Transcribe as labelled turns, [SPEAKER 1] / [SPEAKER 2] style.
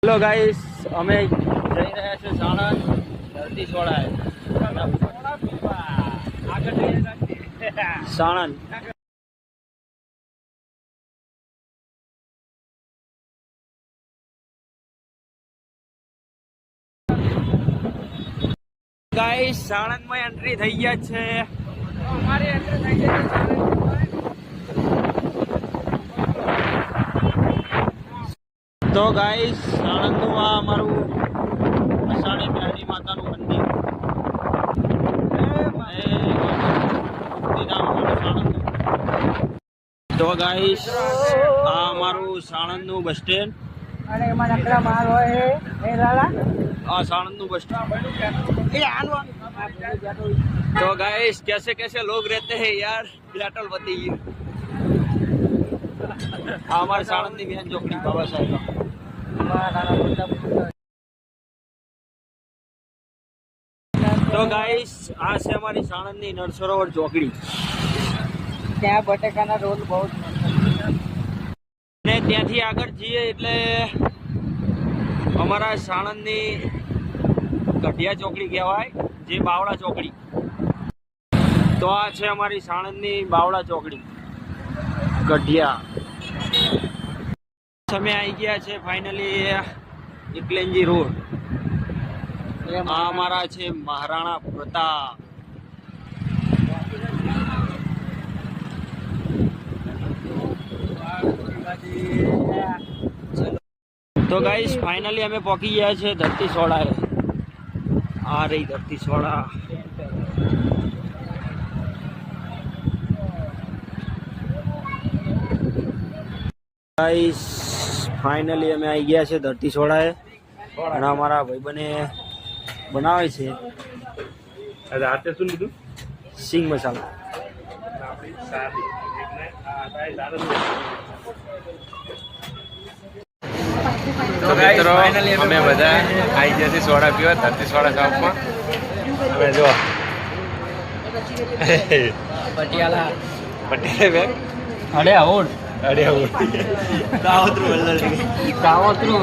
[SPEAKER 1] Hello guys, અમે જઈ રહ્યા છીએ સાણંદ ધરતી સોળાએ. સાણંદ ગાઈસ, સાણંદમાં એન્ટ્રી થઈ ગયા છે. અમારી એન્ટ્રી થઈ ગઈ છે. તો ગાઈસ, સાણંદનું આ અમારું અષાઢી મેરડી માતાનું મંદિર. તો ગાઈસ, આ અમારું સાણંદનું બસ સ્ટેન્ડ. આ સાણંદનું બસ સ્ટેન્ડ. तो गाइस, कैसे कैसे लोग रहते हैं यार, पेट्रोल बताइए. हमारे साणंद की बहन चौकड़ी बाबा साहेब. तो गाइस, आज से हमारी साणंद की नरसरोवर चौकड़ी.
[SPEAKER 2] ત્યાં બટેકાના રોલ બહુ
[SPEAKER 1] ને ત્યાંથી આગળ જઈએ એટલે અમારા સાણંદની ગઢિયા ચોકડી કહેવાય, જે બાવળા ચોકડી. તો આ છે અમારી સાણંદની બાવળા ચોકડી ગઢિયા. અમે આવી ગયા છે ફાઇનલી એકલેંજી રોડ. આ અમારા છે મહારાણા પ્રતાપ. તો ગાઈસ, ફાઇનલી અમે પહોંચી ગયા છે ધરતી સોળાએ. આ રહી ધરતી સોળા. ગાઈસ, ફાઇનલી અમે આવી ગયા છે ધરતી સોળાએ અને અમારા ભાઈબંધે બનાવે છે.
[SPEAKER 3] રાતે શું લીધું?
[SPEAKER 1] સિંગ મસાલા.
[SPEAKER 3] તો મિત્રો, અમે બધા આવી ગયા છીએ સોડા પીવા ધરતી સોડા શોપમાં. હવે જો
[SPEAKER 2] પટિયાલા
[SPEAKER 3] બેગ
[SPEAKER 1] અડે આવું
[SPEAKER 3] અડે
[SPEAKER 1] કાવતરું